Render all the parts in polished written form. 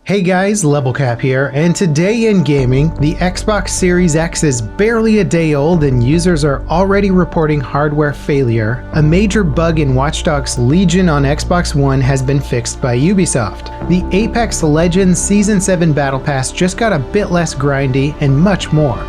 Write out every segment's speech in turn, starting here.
Hey guys, LevelCap here, and today in gaming, the Xbox Series X is barely a day old and users are already reporting hardware failure. A major bug in Watch Dogs Legion on Xbox One has been fixed by Ubisoft. The Apex Legends Season 7 Battle Pass just got a bit less grindy, and much more.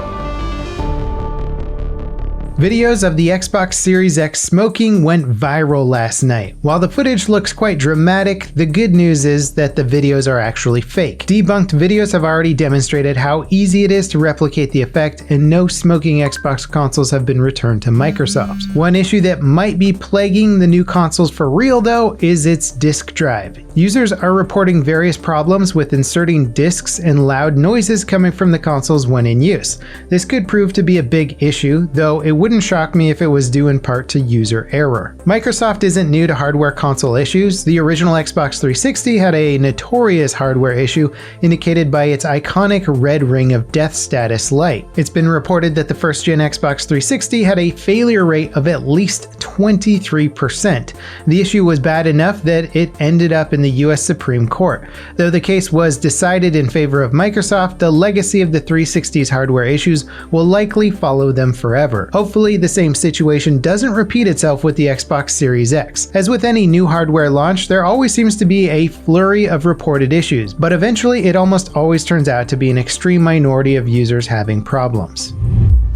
Videos of the Xbox Series X smoking went viral last night. While the footage looks quite dramatic, the good news is that the videos are actually fake. Debunked videos have already demonstrated how easy it is to replicate the effect, and no smoking Xbox consoles have been returned to Microsoft. One issue that might be plaguing the new consoles for real though is its disk drive. Users are reporting various problems with inserting disks and loud noises coming from the consoles when in use. This could prove to be a big issue, though it wouldn't shock me if it was due in part to user error. Microsoft isn't new to hardware console issues. The original Xbox 360 had a notorious hardware issue indicated by its iconic red ring of death status light. It's been reported that the first-gen Xbox 360 had a failure rate of at least 23%. The issue was bad enough that it ended up in the US Supreme Court. Though the case was decided in favor of Microsoft, the legacy of the 360's hardware issues will likely follow them forever. Hopefully, the same situation doesn't repeat itself with the Xbox Series X. As with any new hardware launch, there always seems to be a flurry of reported issues, but eventually it almost always turns out to be an extreme minority of users having problems.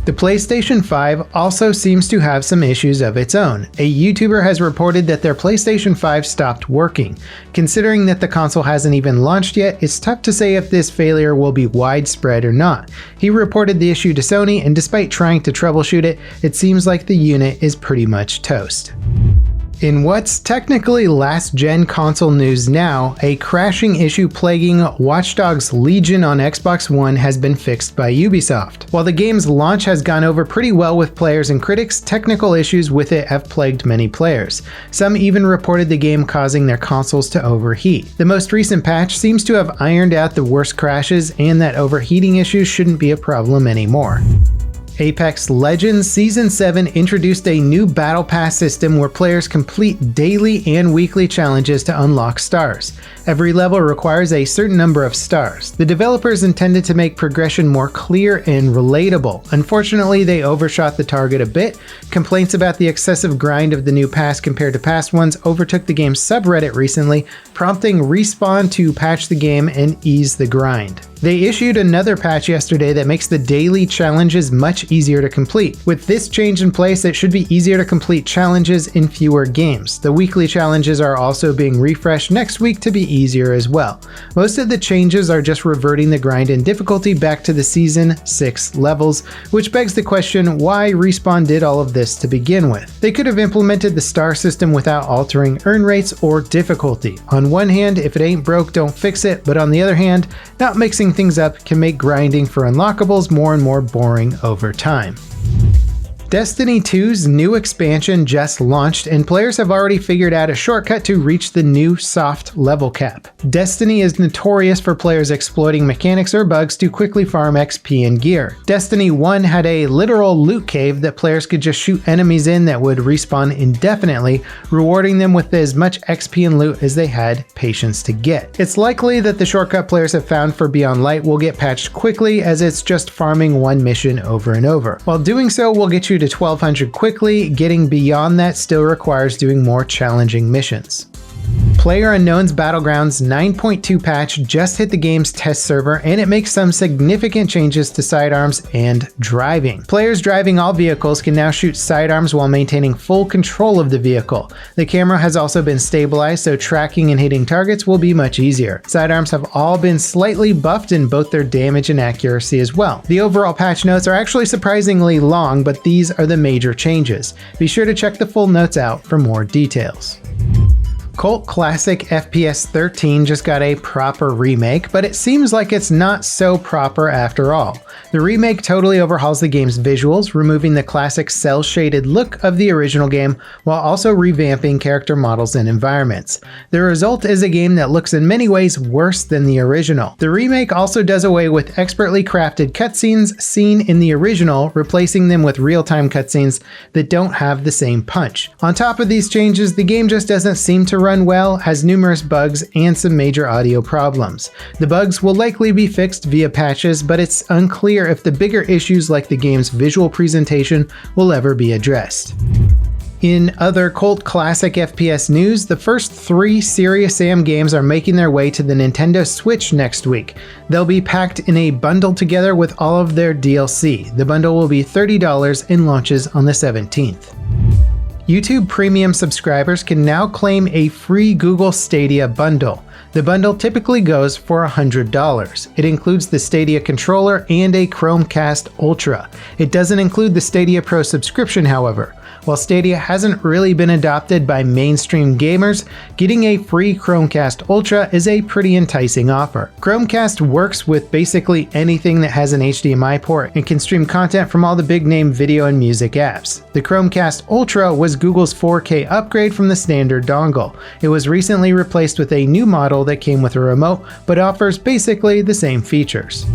The PlayStation 5 also seems to have some issues of its own. A YouTuber has reported that their PlayStation 5 stopped working. Considering that the console hasn't even launched yet, it's tough to say if this failure will be widespread or not. He reported the issue to Sony, and despite trying to troubleshoot it, it seems like the unit is pretty much toast. In what's technically last-gen console news now, a crashing issue plaguing Watch Dogs Legion on Xbox One has been fixed by Ubisoft. While the game's launch has gone over pretty well with players and critics, technical issues with it have plagued many players. Some even reported the game causing their consoles to overheat. The most recent patch seems to have ironed out the worst crashes, and that overheating issues shouldn't be a problem anymore. Apex Legends Season 7 introduced a new Battle Pass system where players complete daily and weekly challenges to unlock stars. Every level requires a certain number of stars. The developers intended to make progression more clear and relatable. Unfortunately, they overshot the target a bit. Complaints about the excessive grind of the new pass compared to past ones overtook the game's subreddit recently, prompting Respawn to patch the game and ease the grind. They issued another patch yesterday that makes the daily challenges much easier to complete. With this change in place, it should be easier to complete challenges in fewer games. The weekly challenges are also being refreshed next week to be easier as well. Most of the changes are just reverting the grind and difficulty back to the Season 6 levels, which begs the question why Respawn did all of this to begin with. They could have implemented the star system without altering earn rates or difficulty. On one hand, if it ain't broke, don't fix it, but on the other hand, not mixing things up can make grinding for unlockables more and more boring over time. Destiny 2's new expansion just launched, and players have already figured out a shortcut to reach the new soft level cap. Destiny is notorious for players exploiting mechanics or bugs to quickly farm XP and gear. Destiny 1 had a literal loot cave that players could just shoot enemies in that would respawn indefinitely, rewarding them with as much XP and loot as they had patience to get. It's likely that the shortcut players have found for Beyond Light will get patched quickly, as it's just farming one mission over and over. While doing so will get you to 1200 quickly, getting beyond that still requires doing more challenging missions. PlayerUnknown's Battlegrounds 9.2 patch just hit the game's test server, and it makes some significant changes to sidearms and driving. Players driving all vehicles can now shoot sidearms while maintaining full control of the vehicle. The camera has also been stabilized, so tracking and hitting targets will be much easier. Sidearms have all been slightly buffed in both their damage and accuracy as well. The overall patch notes are actually surprisingly long, but these are the major changes. Be sure to check the full notes out for more details. Cult classic FPS 13 just got a proper remake, but it seems like it's not so proper after all. The remake totally overhauls the game's visuals, removing the classic cel-shaded look of the original game while also revamping character models and environments. The result is a game that looks in many ways worse than the original. The remake also does away with expertly crafted cutscenes seen in the original, replacing them with real-time cutscenes that don't have the same punch. On top of these changes, the game just doesn't seem to run well, has numerous bugs, and some major audio problems. The bugs will likely be fixed via patches, but it's unclear if the bigger issues like the game's visual presentation will ever be addressed. In other cult classic FPS news, the first 3 Serious Sam games are making their way to the Nintendo Switch next week. They'll be packed in a bundle together with all of their DLC. The bundle will be $30 and launches on the 17th. YouTube Premium subscribers can now claim a free Google Stadia Bundle. The bundle typically goes for $100. It includes the Stadia controller and a Chromecast Ultra. It doesn't include the Stadia Pro subscription, however. While Stadia hasn't really been adopted by mainstream gamers, getting a free Chromecast Ultra is a pretty enticing offer. Chromecast works with basically anything that has an HDMI port and can stream content from all the big-name video and music apps. The Chromecast Ultra was Google's 4K upgrade from the standard dongle. It was recently replaced with a new model that came with a remote, but offers basically the same features.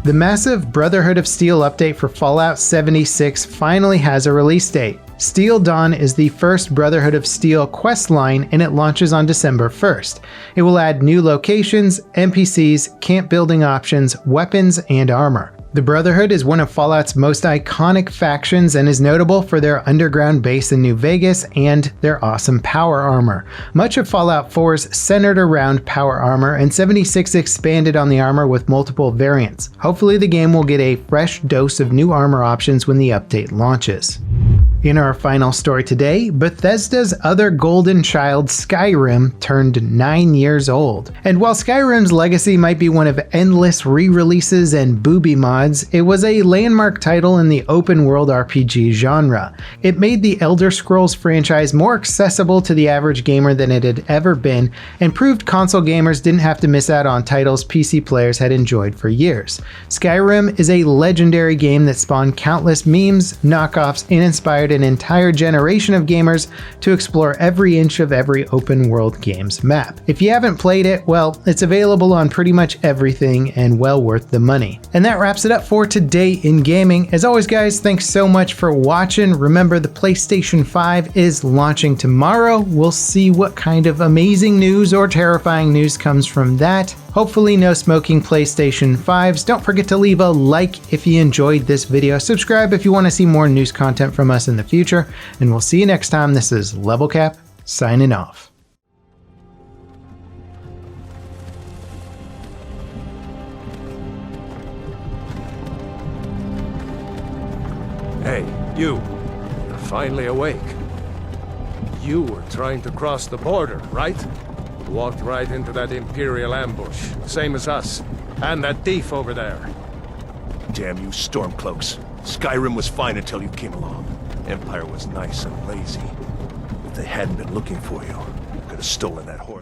The massive Brotherhood of Steel update for Fallout 76 finally has a release date. Steel Dawn is the first Brotherhood of Steel quest line, and it launches on December 1st. It will add new locations, NPCs, camp building options, weapons, and armor. The Brotherhood is one of Fallout's most iconic factions and is notable for their underground base in New Vegas and their awesome power armor. Much of Fallout 4's centered around power armor, and 76 expanded on the armor with multiple variants. Hopefully the game will get a fresh dose of new armor options when the update launches. In our final story today, Bethesda's other golden child, Skyrim, turned 9 years old. And while Skyrim's legacy might be one of endless re-releases and booby mods, it was a landmark title in the open-world RPG genre. It made the Elder Scrolls franchise more accessible to the average gamer than it had ever been, and proved console gamers didn't have to miss out on titles PC players had enjoyed for years. Skyrim is a legendary game that spawned countless memes, knockoffs, and inspired an entire generation of gamers to explore every inch of every open world game's map. If you haven't played it, well, it's available on pretty much everything and well worth the money. And that wraps it up for today in gaming. As always guys, thanks so much for watching. Remember, the PlayStation 5 is launching tomorrow. We'll see what kind of amazing news or terrifying news comes from that. Hopefully no smoking PlayStation 5s. Don't forget to leave a like if you enjoyed this video. Subscribe if you want to see more news content from us in the future. And we'll see you next time. This is LevelCap signing off. Hey, you. You're finally awake. You were trying to cross the border, right? Walked right into that Imperial ambush, same as us. And that thief over there. Damn you Stormcloaks. Skyrim was fine until you came along. Empire was nice and lazy. If they hadn't been looking for you, could have stolen that horse.